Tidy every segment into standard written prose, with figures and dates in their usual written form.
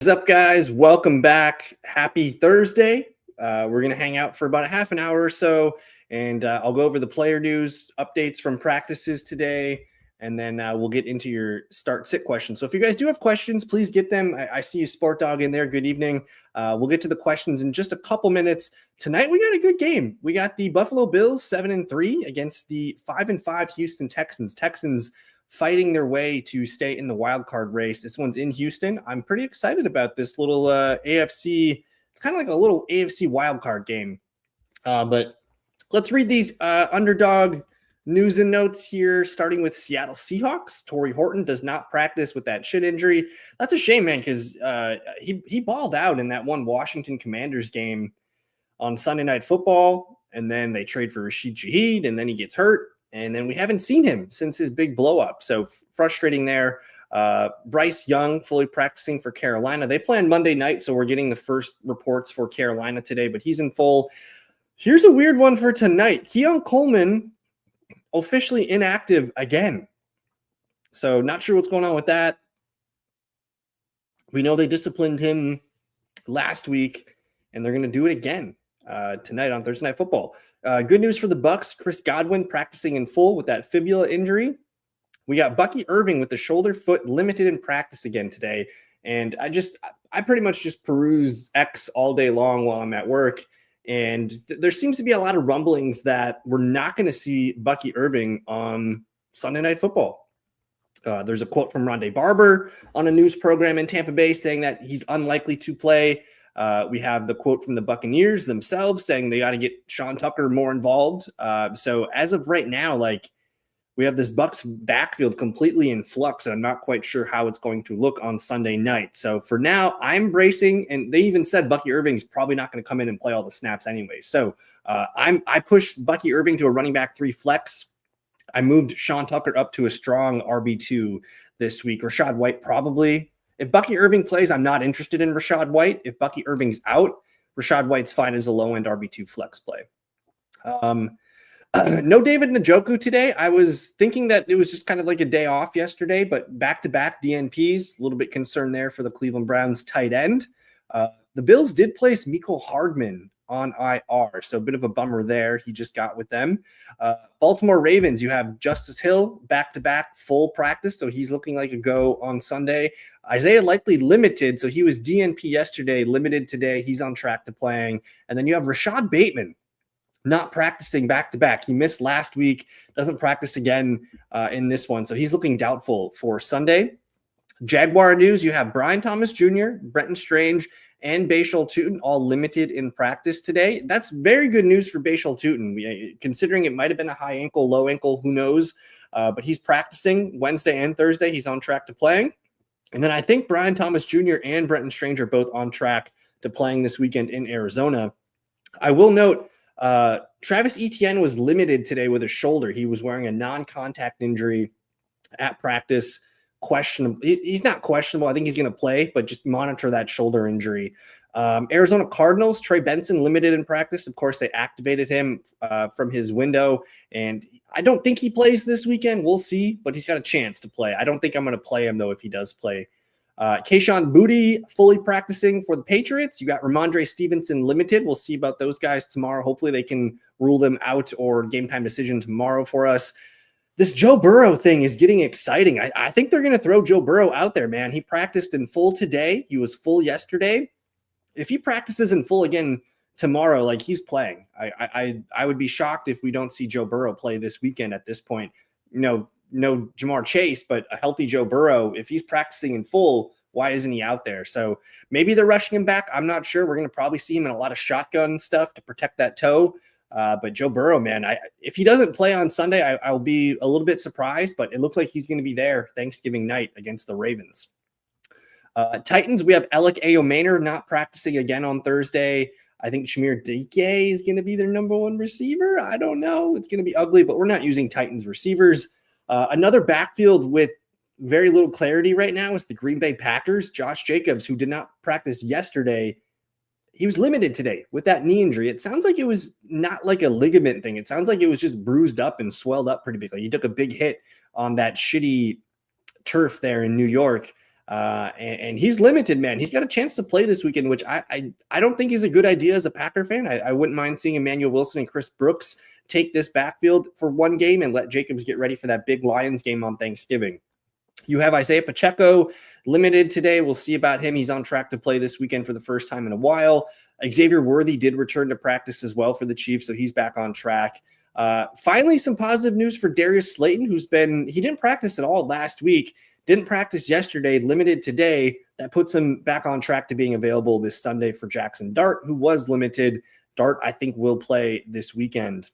What's up, guys? Welcome back. Happy Thursday. We're going to hang out for about a half an hour or so, and I'll go over the player news, updates from practices today, and then we'll get into your start-sit questions. So if you guys do have questions, please get them. I see you, Sport Dog, in there. Good evening. We'll get to the questions in just a couple minutes. Tonight, we got a good game. We got the Buffalo Bills 7-3 against the 5-5 Houston Texans. Texans fighting their way to stay in the wild card race. This one's in Houston. I'm pretty excited about this little AFC. It's kind of like a little AFC wild card game. But let's read these underdog news and notes here, starting with Seattle Seahawks. Torrey Horton does not practice with that shin injury. That's a shame, man, because he balled out in that one Washington Commanders game on Sunday Night Football, and then they trade for Rashid Shaheed, and then he gets hurt. And then we haven't seen him since his big blow up. So frustrating there. Bryce Young fully practicing for Carolina. They play on Monday night, so we're getting the first reports for Carolina today, but he's in full. Here's a weird one for tonight. Keon Coleman officially inactive again. So not sure what's going on with that. We know they disciplined him last week, and they're going to do it again tonight on Thursday Night Football. Good news for the Bucs. Chris Godwin practicing in full with that fibula injury. We got Bucky Irving with the shoulder foot limited in practice again today. And I pretty much just peruse X all day long while I'm at work. And there seems to be a lot of rumblings that we're not going to see Bucky Irving on Sunday Night Football. There's a quote from Rondé Barber on a news program in Tampa Bay saying that he's unlikely to play. We have the quote from the Buccaneers themselves saying they got to get Sean Tucker more involved. So as of right now, like, we have this Bucs backfield completely in flux, and I'm not quite sure how it's going to look on Sunday night. So for now, I'm bracing, and they even said Bucky Irving's probably not going to come in and play all the snaps anyway. So I pushed Bucky Irving to a running back 3 flex. I moved Sean Tucker up to a strong RB2 this week. Rachaad White probably. If Bucky Irving plays, I'm not interested in Rachaad White. If Bucky Irving's out, Rachaad White's fine as a low-end RB2 flex play. No David Njoku today. I was thinking that it was just kind of like a day off yesterday, but back-to-back DNPs, a little bit concerned there for the Cleveland Browns tight end. The Bills did place Mecole Hardman on IR, so a bit of a bummer there. He just got with them. Baltimore Ravens, you have Justice Hill back-to-back full practice, so he's looking like a go on Sunday. Isaiah Likely limited, so he was DNP yesterday, limited today. He's on track to playing. And then you have Rashad Bateman not practicing back-to-back. He missed last week, doesn't practice again in this one, so he's looking doubtful for Sunday. Jaguar news, you have Brian Thomas Jr., Brenton Strange, and Bashal Tutin all limited in practice today. That's very good news for Bashal Tutin, considering it might have been a high ankle, low ankle, who knows. But he's practicing Wednesday and Thursday. He's on track to playing. And then I think Brian Thomas Jr. and Brenton Strange are both on track to playing this weekend in Arizona. I will note Travis Etienne was limited today with a shoulder. He was wearing a non-contact injury at practice. Questionable. He's not questionable. I think he's going to play, but just monitor that shoulder injury. Arizona Cardinals, Trey Benson limited in practice. Of course, they activated him from his window, and I don't think he plays this weekend. We'll see, but he's got a chance to play. I don't think I'm going to play him, though, if he does play. Kayshon Boutte fully practicing for the Patriots. You got Ramondre Stevenson limited. We'll see about those guys tomorrow. Hopefully they can rule them out or game time decision tomorrow for us. This Joe Burrow thing is getting exciting. I think they're going to throw Joe Burrow out there, man. He practiced in full today. He was full yesterday. If he practices in full again tomorrow, like, he's playing. I would be shocked if we don't see Joe Burrow play this weekend at this point. No Jamar Chase, but a healthy Joe Burrow, if he's practicing in full, why isn't he out there? So maybe they're rushing him back. I'm not sure. We're going to probably see him in a lot of shotgun stuff to protect that toe. But Joe Burrow, man, if he doesn't play on Sunday, I'll be a little bit surprised, but it looks like he's going to be there Thanksgiving night against the Ravens. Titans, we have Alec Ayomaner not practicing again on Thursday. I think Shamir Dike is going to be their number one receiver. I don't know. It's going to be ugly, but we're not using Titans receivers. Another backfield with very little clarity right now is the Green Bay Packers. Josh Jacobs, who did not practice yesterday, he was limited today with that knee injury. It sounds like it was not like a ligament thing. It sounds like it was just bruised up and swelled up pretty big. Like, he took a big hit on that shitty turf there in New York. And he's limited, man. He's got a chance to play this weekend, which I don't think is a good idea as a Packer fan. I wouldn't mind seeing Emmanuel Wilson and Chris Brooks take this backfield for one game and let Jacobs get ready for that big Lions game on Thanksgiving. You have Isaiah Pacheco limited today. We'll see about him. He's on track to play this weekend for the first time in a while. Xavier Worthy did return to practice as well for the Chiefs, so he's back on track. Finally, some positive news for Darius Slayton, he didn't practice at all last week, didn't practice yesterday, limited today. That puts him back on track to being available this Sunday for Jackson Dart, who was limited. Dart, I think, will play this weekend.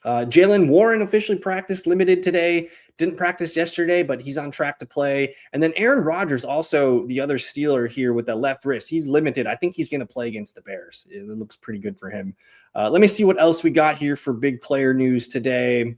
Jaylen Warren officially practiced limited today, didn't practice yesterday, but he's on track to play. And then Aaron Rodgers, also the other Steeler here with the left wrist, he's limited. I think he's going to play against the Bears. It looks pretty good for him. Let me see what else we got here for big player news today.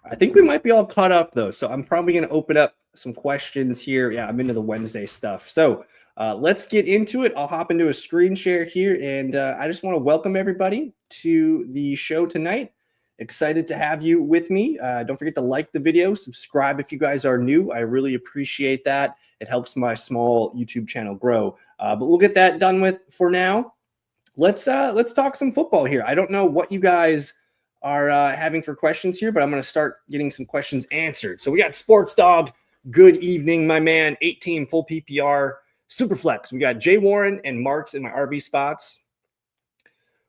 I think we might be all caught up, though, so I'm probably going to open up some questions here. Yeah, I'm into the Wednesday stuff. So let's get into it. I'll hop into a screen share here, and I just want to welcome everybody to the show tonight. Excited to have you with me. Don't forget to like the video, subscribe if you guys are new. I really appreciate that. It helps my small YouTube channel grow. But we'll get that done with for now. Let's talk some football here. I don't know what you guys are having for questions here, but I'm going to start getting some questions answered. So we got Sports Dog. Good evening, my man. 18 full PPR. Superflex. We got Jay Warren and Marks in my RB spots.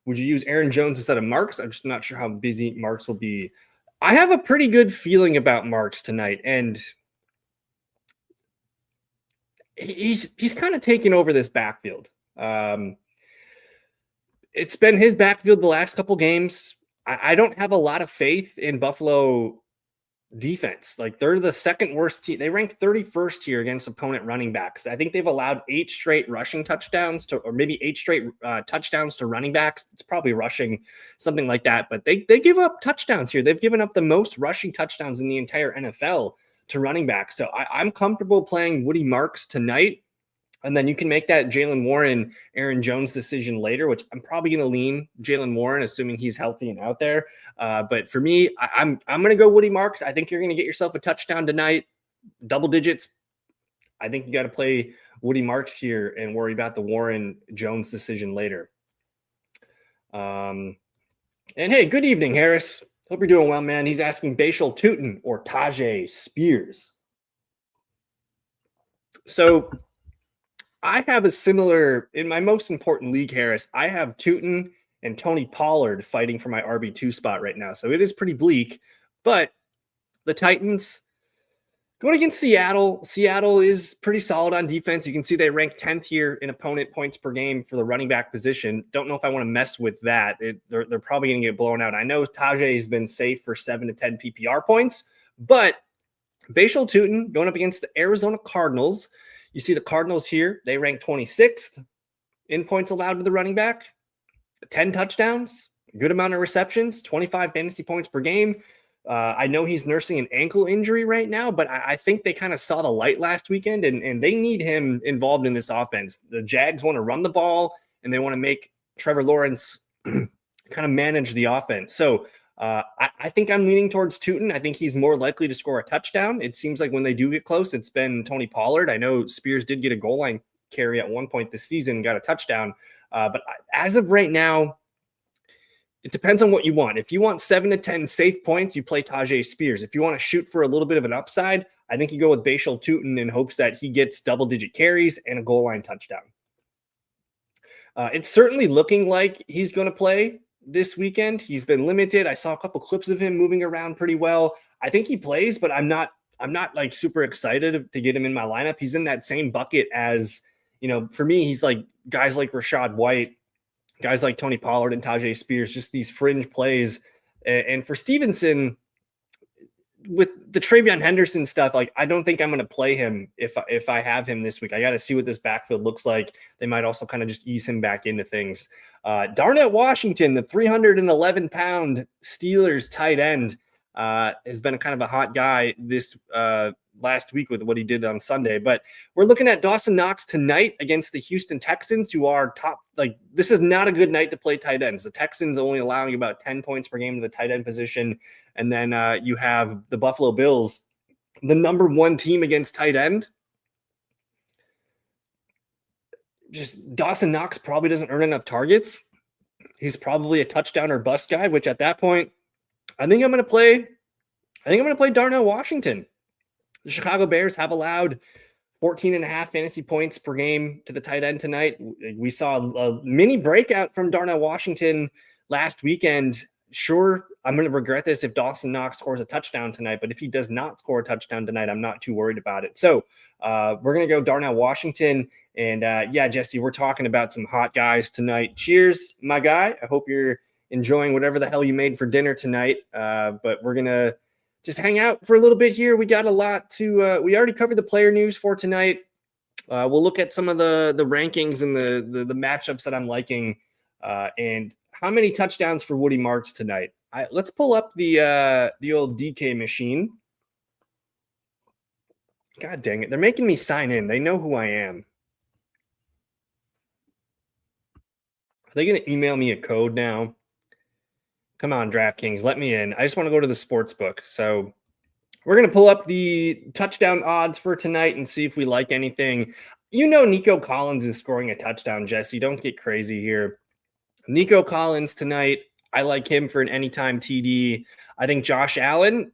Would you use Aaron Jones instead of Marks? I'm just not sure how busy Marks will be. I have a pretty good feeling about Marks tonight, and he's kind of taken over this backfield. It's been his backfield the last couple games. I don't have a lot of faith in Buffalo defense. Like, they're the second worst team. They ranked 31st here against opponent running backs. I think they've allowed 8 straight rushing touchdowns or maybe 8 straight touchdowns to running backs. It's probably rushing, something like that. But they give up touchdowns here. They've given up the most rushing touchdowns in the entire NFL to running backs. So I'm comfortable playing Woody Marks tonight. And then you can make that Jaylen Warren, Aaron Jones decision later, which I'm probably going to lean Jaylen Warren, assuming he's healthy and out there. But for me, I'm going to go Woody Marks. I think you're going to get yourself a touchdown tonight, double digits. I think you got to play Woody Marks here and worry about the Warren Jones decision later. And hey, good evening, Harris. Hope you're doing well, man. He's asking Bashal Tutin or Tajay Spears. So I have a similar, in my most important league, Harris, I have Tutin and Tony Pollard fighting for my RB2 spot right now. So it is pretty bleak, but the Titans going against Seattle. Seattle is pretty solid on defense. You can see they rank 10th here in opponent points per game for the running back position. Don't know if I want to mess with that. They're probably going to get blown out. I know Tajay has been safe for 7 to 10 PPR points, but Bashal Tutin going up against the Arizona Cardinals. You see the Cardinals here, they rank 26th in points allowed to the running back, 10 touchdowns, good amount of receptions, 25 fantasy points per game. I know he's nursing an ankle injury right now, but I think they kind of saw the light last weekend, and they need him involved in this offense. The Jags want to run the ball, and they want to make Trevor Lawrence kind of manage the offense. So I think I'm leaning towards Tutin. I think he's more likely to score a touchdown. It seems like when they do get close, it's been Tony Pollard. I know Spears did get a goal line carry at one point this season, got a touchdown. But as of right now, it depends on what you want. If you want 7 to 10 safe points, you play Tajay Spears. If you want to shoot for a little bit of an upside, I think you go with Bashal Tutin in hopes that he gets double-digit carries and a goal line touchdown. It's certainly looking like he's going to play this weekend. He's been limited. I saw a couple clips of him moving around pretty well. I think he plays, but I'm not like super excited to get him in my lineup. He's in that same bucket as, for me, he's like guys like Rachaad White, guys like Tony Pollard and Tajay Spears, just these fringe plays. And for Stevenson, with the TreVeyon Henderson stuff, like, I don't think I'm going to play him if I have him this week. I got to see what this backfield looks like. They might also kind of just ease him back into things. Darnell Washington, the 311-pound Steelers tight end, has been kind of a hot guy this last week with what he did on Sunday. But we're looking at Dawson Knox tonight against the Houston Texans, who are top. Like, this is not a good night to play tight ends. The Texans only allowing about 10 points per game to the tight end position. And then you have the Buffalo Bills the number one team against tight end. Just Dawson Knox probably doesn't earn enough targets. He's probably a touchdown or bust guy, which at that point, I think I'm going to play Darnell Washington. The Chicago Bears have allowed 14.5 fantasy points per game to the tight end tonight. We saw a mini breakout from Darnell Washington last weekend. Sure, I'm going to regret this if Dawson Knox scores a touchdown tonight, but if he does not score a touchdown tonight, I'm not too worried about it. So we're going to go Darnell Washington. And yeah, Jesse, we're talking about some hot guys tonight. Cheers, my guy. I hope you're enjoying whatever the hell you made for dinner tonight. But we're going to just hang out for a little bit here. We got a lot to we already covered the player news for tonight. We'll look at some of the rankings and the matchups that I'm liking, and how many touchdowns for Woody Marks tonight. Let's pull up the old DK machine. God dang it, they're making me sign in. They know who I am. Are they going to email me a code now? Come on, DraftKings, let me in. I just want to go to the sports book. So we're going to pull up the touchdown odds for tonight and see if we like anything. You know, Nico Collins is scoring a touchdown, Jesse. Don't get crazy here. Nico Collins tonight, I like him for an anytime TD. I think Josh Allen's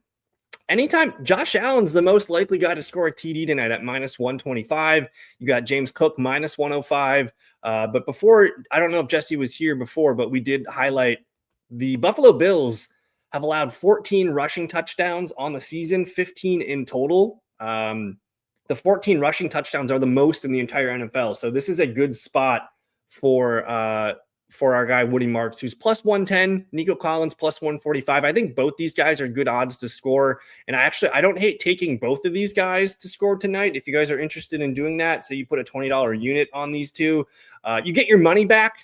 the most likely guy to score a TD tonight at -125. You got James Cook -105. But before, I don't know if Jesse was here before, but we did highlight the Buffalo Bills have allowed 14 rushing touchdowns on the season, 15 in total. The 14 rushing touchdowns are the most in the entire NFL. So this is a good spot for our guy Woody Marks, who's +110, Nico Collins +145. I think both these guys are good odds to score. And I don't hate taking both of these guys to score tonight. If you guys are interested in doing that, so you put a $20 unit on these two, you get your money back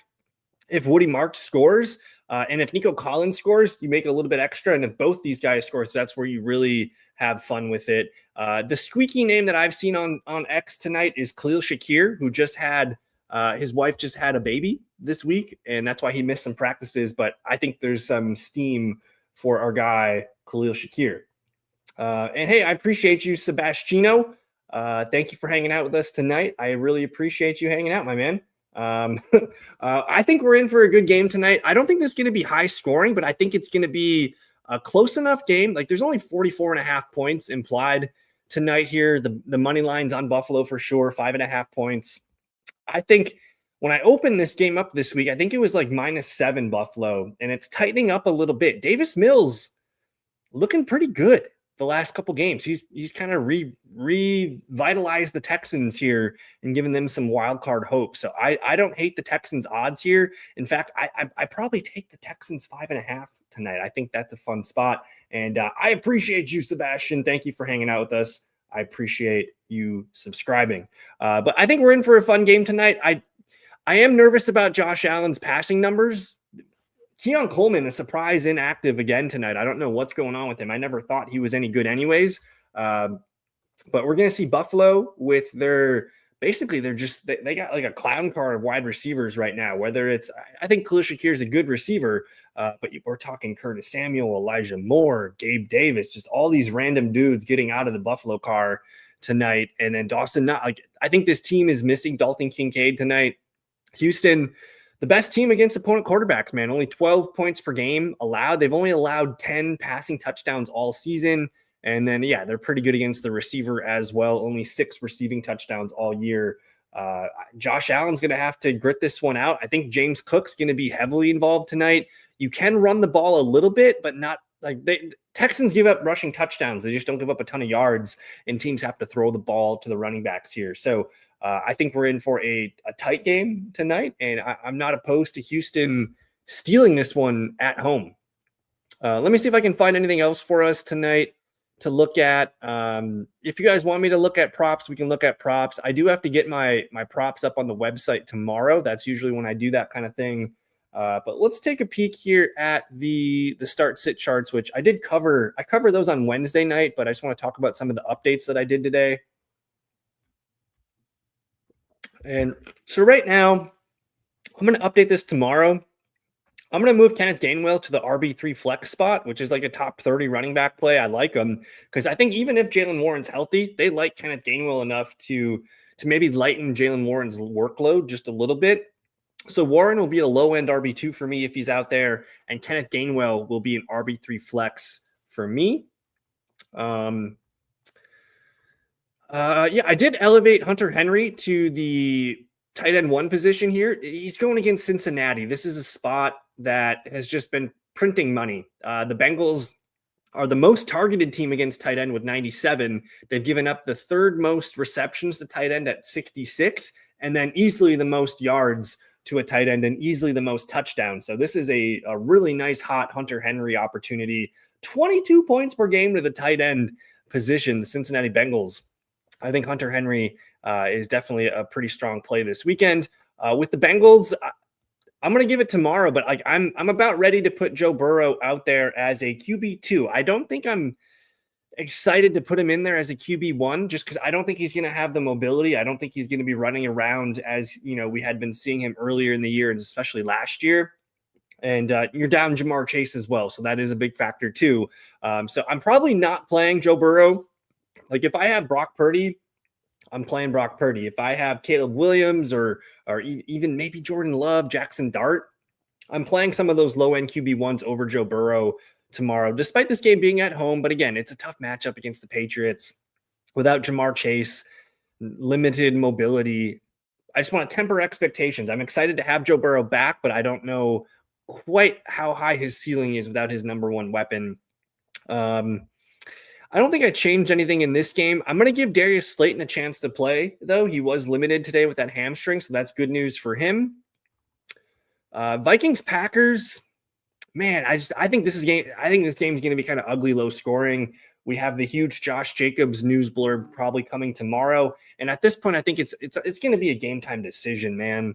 if Woody Marks scores. And if Nico Collins scores, you make a little bit extra. And if both these guys score, so that's where you really have fun with it. The squeaky name that I've seen on X tonight is Khalil Shakir, who just had his wife just had a baby this week, and that's why he missed some practices. But I think there's some steam for our guy Khalil Shakir. And hey, I appreciate you, Sebastiano. Thank you for hanging out with us tonight. I really appreciate you hanging out, my man. I think we're in for a good game tonight. I don't think this is going to be high scoring, but I think it's going to be a close enough game. Like, there's only 44.5 points implied tonight here. The money line's on Buffalo for sure, 5.5 points. I think when I opened this game up this week, I think it was like -7 Buffalo, and it's tightening up a little bit. Davis Mills looking pretty good the last couple games. He's kind of revitalized the Texans here and given them some wild card hope. So I don't hate the Texans odds here. In fact, I probably take the Texans 5.5 tonight. I think that's a fun spot. And I appreciate you, Sebastian. Thank you for hanging out with us. I appreciate you subscribing. But I think we're in for a fun game tonight. I am nervous about Josh Allen's passing numbers. Keon Coleman, a surprise inactive again tonight. I don't know what's going on with him. I never thought he was any good anyways. But we're going to see Buffalo with their – basically, they got like a clown car of wide receivers right now, whether it's – I think Khalil Shakir is a good receiver, but we're talking Curtis Samuel, Elijah Moore, Gabe Davis, just all these random dudes getting out of the Buffalo car tonight. And then Dawson, I think this team is missing Dalton Kincaid tonight. Houston – the best team against opponent quarterbacks, man. Only 12 points per game allowed. They've only allowed 10 passing touchdowns all season. And then, yeah, they're pretty good against the receiver as well. Only 6 receiving touchdowns all year. Josh Allen's going to have to grit this one out. I think James Cook's going to be heavily involved tonight. You can run the ball a little bit, but not like Texans give up rushing touchdowns. They just don't give up a ton of yards, and teams have to throw the ball to the running backs here. So I think we're in for a tight game tonight, and I'm not opposed to Houston stealing this one at home. Let me see if I can find anything else for us tonight to look at. If you guys want me to look at props, we can look at props. I do have to get my props up on the website tomorrow. That's usually when I do that kind of thing. But let's take a peek here at the start sit charts, which I did cover. I covered those on Wednesday night, but I just want to talk about some of the updates that I did today. And so right now, I'm going to update this tomorrow. I'm going to move Kenneth Gainwell to the RB3 flex spot, which is like a top 30 running back play. I like him because I think even if Jaylen Warren's healthy, they like Kenneth Gainwell enough to maybe lighten Jaylen Warren's workload just a little bit. So Warren will be a low-end RB2 for me if he's out there, and Kenneth Gainwell will be an RB3 flex for me. I did elevate Hunter Henry to the tight end 1 position here. He's going against Cincinnati. This is a spot that has just been printing money. The Bengals are the most targeted team against tight end with 97. They've given up the 3rd most receptions to tight end at 66, and then easily the most yards to a tight end and easily the most touchdowns. So this is a really nice hot Hunter Henry opportunity. 22 points per game to the tight end position, the Cincinnati Bengals. I think Hunter Henry is definitely a pretty strong play this weekend. With the Bengals, I'm going to give it tomorrow, but I'm about ready to put Joe Burrow out there as a QB2. I don't think I'm excited to put him in there as a QB1 just because I don't think he's going to have the mobility. I don't think he's going to be running around as, we had been seeing him earlier in the year and especially last year. And you're down Jamar Chase as well. So that is a big factor too. So I'm probably not playing Joe Burrow. Like if I have Brock Purdy, I'm playing Brock Purdy. If I have Caleb Williams or even maybe Jordan Love, Jackson Dart, I'm playing some of those low-end QB1s over Joe Burrow tomorrow, despite this game being at home. But again, it's a tough matchup against the Patriots without Jamar Chase, limited mobility. I just want to temper expectations. I'm excited to have Joe Burrow back, but I don't know quite how high his ceiling is without his number 1 weapon. I don't think I changed anything in this game. I'm going to give Darius Slayton a chance to play, though. He was limited today with that hamstring, so that's good news for him. Vikings-Packers, man, I think this game is going to be kind of ugly, low scoring. We have the huge Josh Jacobs news blurb probably coming tomorrow, and at this point, I think it's going to be a game time decision, man.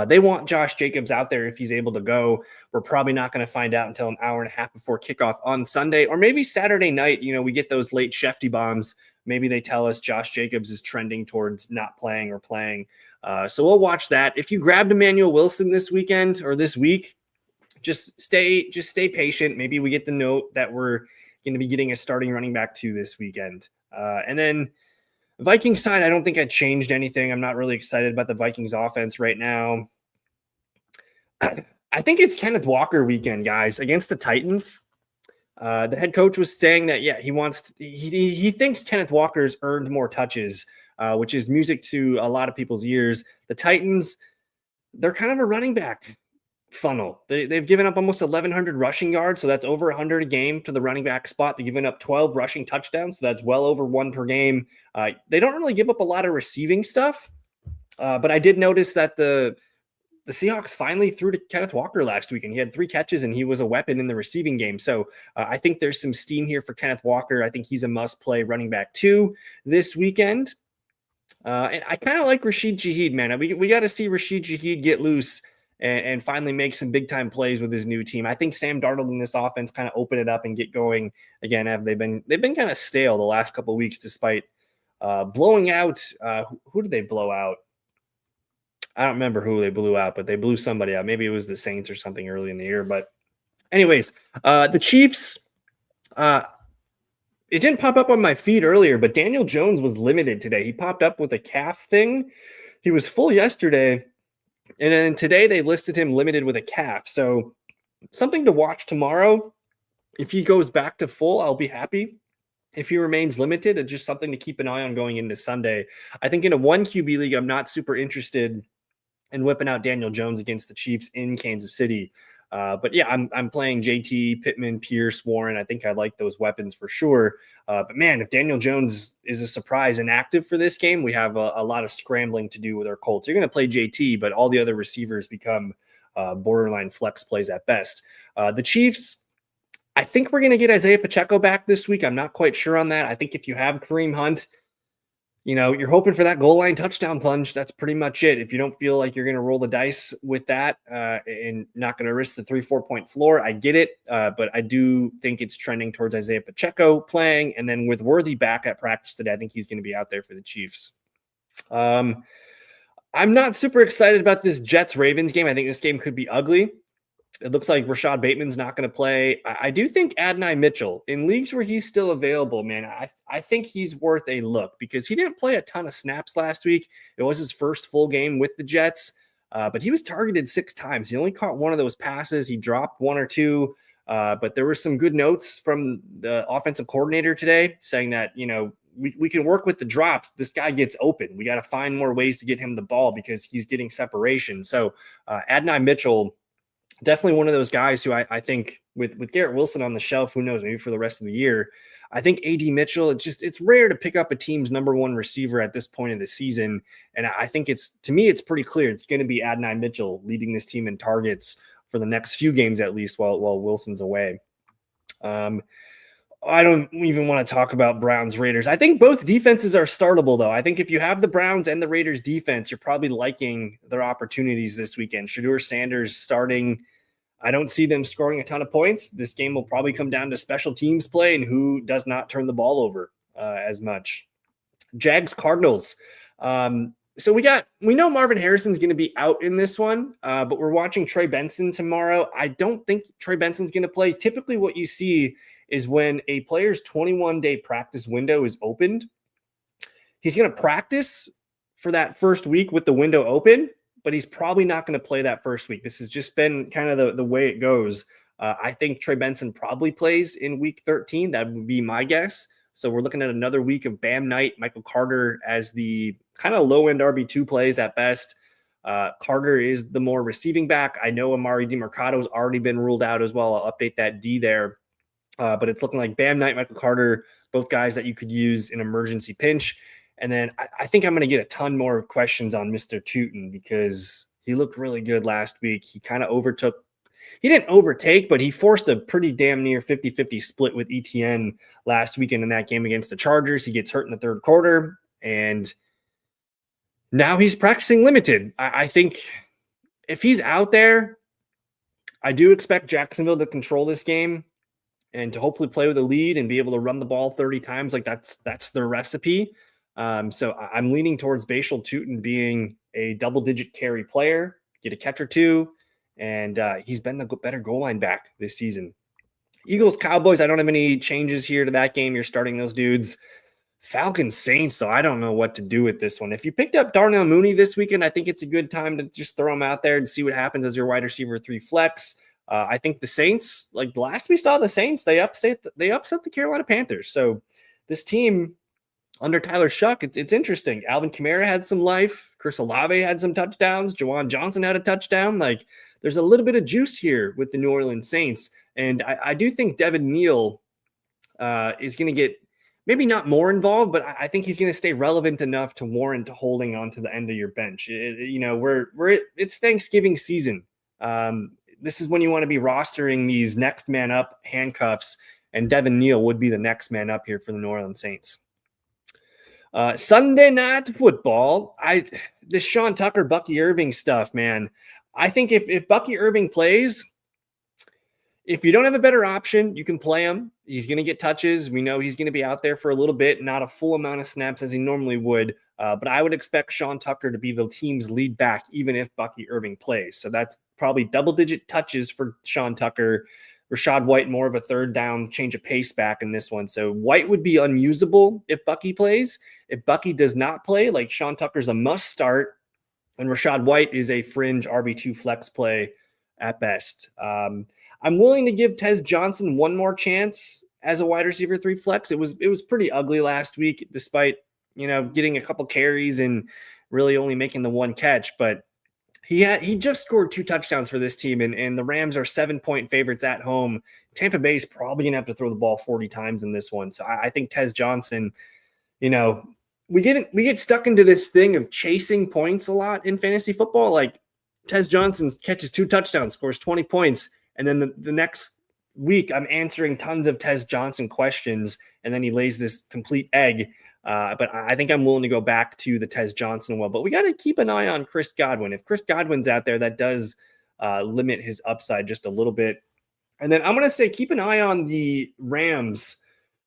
They want Josh Jacobs out there if he's able to go. We're probably not going to find out until an hour and a half before kickoff on Sunday or maybe Saturday night. We get those late Shefty bombs. Maybe they tell us Josh Jacobs is trending towards not playing or playing. So we'll watch that. If you grabbed Emmanuel Wilson this weekend or this week, just stay patient. Maybe we get the note that we're going to be getting a starting running back 2 this weekend. And then Vikings side, I don't think I changed anything. I'm not really excited about the Vikings offense right now. I think it's Kenneth Walker weekend, guys, against the Titans. The head coach was saying that, he thinks Kenneth Walker's earned more touches, which is music to a lot of people's ears. The Titans, they're kind of a running back funnel. They've given up almost 1,100 rushing yards, so that's over 100 a game to the running back spot. They've given up 12 rushing touchdowns, so that's well over 1 per game. They don't really give up a lot of receiving stuff, but I did notice that the Seahawks finally threw to Kenneth Walker last week, and he had 3 catches, and he was a weapon in the receiving game. So I think there's some steam here for Kenneth Walker. I think he's a must-play running back 2 this weekend. And I kind of like Rashid Shaheed, man. We got to see Rashid Shaheed get loose and finally make some big-time plays with his new team. I think Sam Darnold in this offense kind of open it up and get going again. They've been kind of stale the last couple of weeks despite blowing out. Who did they blow out? I don't remember who they blew out, but they blew somebody out. Maybe it was the Saints or something early in the year. But anyways, the Chiefs, it didn't pop up on my feed earlier, but Daniel Jones was limited today. He popped up with a calf thing. He was full yesterday. And then today they listed him limited with a calf. So something to watch tomorrow. If he goes back to full, I'll be happy. If he remains limited, it's just something to keep an eye on going into Sunday. I think in a 1 QB league, I'm not super interested in whipping out Daniel Jones against the Chiefs in Kansas City. But yeah, I'm playing JT, Pittman, Pierce, Warren. I think I like those weapons for sure. But man, if Daniel Jones is a surprise and active for this game, we have a lot of scrambling to do with our Colts. You're going to play JT, but all the other receivers become borderline flex plays at best. The Chiefs, I think we're going to get Isaiah Pacheco back this week. I'm not quite sure on that. I think if you have Kareem Hunt, you're hoping for that goal line touchdown plunge. That's pretty much it. If you don't feel like you're going to roll the dice with that and not going to risk the 3-4 point floor, I get it. But I do think it's trending towards Isaiah Pacheco playing. And then with Worthy back at practice today, I think he's going to be out there for the Chiefs. I'm not super excited about this Jets-Ravens game. I think this game could be ugly. It looks like Rashad Bateman's not going to play. I do think Adonai Mitchell, in leagues where he's still available, man, I think he's worth a look because he didn't play a ton of snaps last week. It was his first full game with the Jets, but he was targeted 6 times. He only caught one of those passes. He dropped 1 or 2, but there were some good notes from the offensive coordinator today saying that, we can work with the drops. This guy gets open. We got to find more ways to get him the ball because he's getting separation. So Adonai Mitchell, definitely one of those guys who I think with Garrett Wilson on the shelf, who knows, maybe for the rest of the year. I think AD Mitchell, it's rare to pick up a team's number 1 receiver at this point of the season. And I think to me, it's pretty clear it's going to be Adonai Mitchell leading this team in targets for the next few games, at least while Wilson's away. I don't even want to talk about Browns Raiders. I think both defenses are startable, though. I think if you have the Browns and the Raiders defense, you're probably liking their opportunities this weekend. Shedeur Sanders starting. I don't see them scoring a ton of points. This game will probably come down to special teams play and who does not turn the ball over as much. Jags Cardinals. So we know Marvin Harrison's going to be out in this one, but we're watching Trey Benson tomorrow. I don't think Trey Benson's going to play. Typically what you see is when a player's 21-day practice window is opened, he's going to practice for that first week with the window open, but he's probably not going to play that first week. This has just been kind of the way it goes. I think Trey Benson probably plays in week 13. That would be my guess. So we're looking at another week of Bam Knight, Michael Carter as the kind of low-end RB2 plays at best. Carter is the more receiving back. I know Amari DiMercado has already been ruled out as well. I'll update that D there. But it's looking like Bam Knight, Michael Carter, both guys that you could use in emergency pinch. And then I think I'm going to get a ton more questions on Mr. Tootin because he looked really good last week. He kind of he didn't overtake, but he forced a pretty damn near 50-50 split with ETN last weekend in that game against the Chargers. He gets hurt in the third quarter, and now he's practicing limited. I think if he's out there, I do expect Jacksonville to control this game and to hopefully play with a lead and be able to run the ball 30 times. Like that's their recipe. So I'm leaning towards Bashal Tootin being a double-digit carry player, get a catch or two, and he's been the better goal line back this season. Eagles, Cowboys, I don't have any changes here to that game. You're starting those dudes. Falcons, Saints, so I don't know what to do with this one. If you picked up Darnell Mooney this weekend, I think it's a good time to just throw him out there and see what happens as your wide receiver 3 flex. I think the Saints, like the last we saw the Saints, they upset the Carolina Panthers. So this team under Tyler Shuck, it's interesting. Alvin Kamara had some life. Chris Olave had some touchdowns. Juwan Johnson had a touchdown. Like there's a little bit of juice here with the New Orleans Saints. And I do think Devin Neal is going to get maybe not more involved, but I think he's going to stay relevant enough to warrant holding on to the end of your bench. It's Thanksgiving season. This is when you want to be rostering these next man up handcuffs, and Devin Neal would be the next man up here for the New Orleans Saints. Sunday Night Football. This Sean Tucker, Bucky Irving stuff, man. I think if Bucky Irving plays, if you don't have a better option, you can play him. He's going to get touches. We know he's going to be out there for a little bit, not a full amount of snaps as he normally would. But I would expect Sean Tucker to be the team's lead back, even if Bucky Irving plays. So that's probably double-digit touches for Sean Tucker. Rachaad White, more of a third down change of pace back in this one. So White would be unusable if Bucky plays. If Bucky does not play, like Sean Tucker's a must start, and Rachaad White is a fringe RB2 flex play at best. I'm willing to give Tez Johnson one more chance as a wide receiver 3 flex. It was pretty ugly last week, despite getting a couple carries and really only making the one catch. But he just scored 2 touchdowns for this team, and the Rams are 7-point favorites at home. Tampa Bay is probably gonna have to throw the ball 40 times in this one. So I think Tez Johnson, we get stuck into this thing of chasing points a lot in fantasy football. Like Tez Johnson catches 2 touchdowns, scores 20 points. And then the next week, I'm answering tons of Tez Johnson questions, and then he lays this complete egg. But I think I'm willing to go back to the Tez Johnson well. But we got to keep an eye on Chris Godwin. If Chris Godwin's out there, that does limit his upside just a little bit. And then I'm going to say keep an eye on the Rams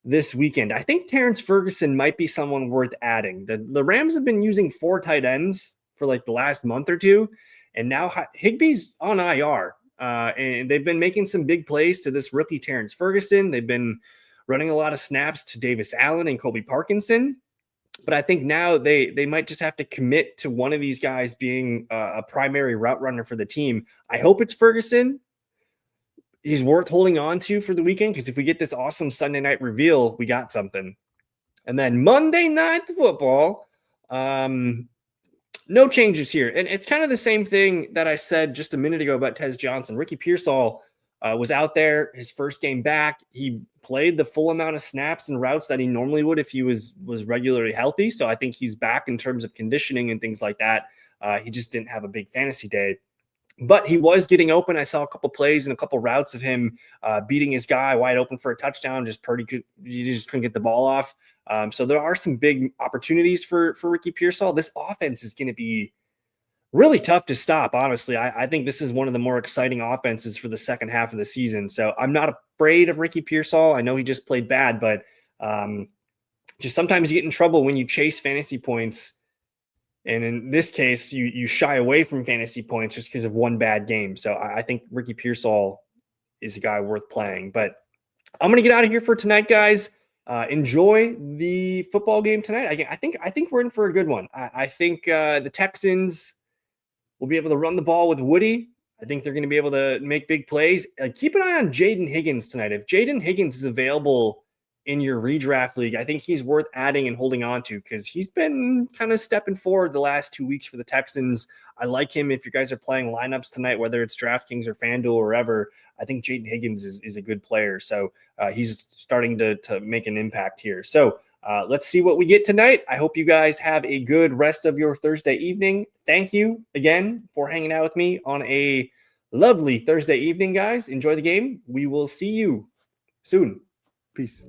this weekend. I think Terrence Ferguson might be someone worth adding. The Rams have been using 4 tight ends for like the last month or two, and now Higbee's on IR. And they've been making some big plays to this rookie Terrence Ferguson. They've been running a lot of snaps to Davis Allen and Colby Parkinson. But I think now they might just have to commit to one of these guys being a primary route runner for the team. I hope it's Ferguson. He's worth holding on to for the weekend, because if we get this awesome Sunday night reveal, we got something. And then Monday Night Football, no changes here. And it's kind of the same thing that I said just a minute ago about Tez Johnson. Ricky Pearsall was out there, his first game back. He played the full amount of snaps and routes that he normally would if he was regularly healthy. So I think he's back in terms of conditioning and things like that. He just didn't have a big fantasy day. But he was getting open. I saw a couple plays and a couple routes of him beating his guy wide open for a touchdown. You just couldn't get the ball off. So there are some big opportunities for Ricky Pearsall. This offense is going to be really tough to stop, honestly. I think this is one of the more exciting offenses for the second half of the season. So I'm not afraid of Ricky Pearsall. I know he just played bad, but just sometimes you get in trouble when you chase fantasy points. And in this case, you shy away from fantasy points just because of one bad game. So I think Ricky Pearsall is a guy worth playing. But I'm going to get out of here for tonight, guys. Enjoy the football game tonight. I think we're in for a good one. I think the Texans will be able to run the ball with Woody. I think they're going to be able to make big plays. Keep an eye on Jaden Higgins tonight. If Jaden Higgins is available in your redraft league, I think he's worth adding and holding on to, because he's been kind of stepping forward the last 2 weeks for the Texans. I like him if you guys are playing lineups tonight, whether it's DraftKings or FanDuel or wherever. I think Jaden Higgins is a good player. So he's starting to make an impact here. So let's see what we get tonight. I hope you guys have a good rest of your Thursday evening. Thank you again for hanging out with me on a lovely Thursday evening, guys. Enjoy the game. We will see you soon. Peace.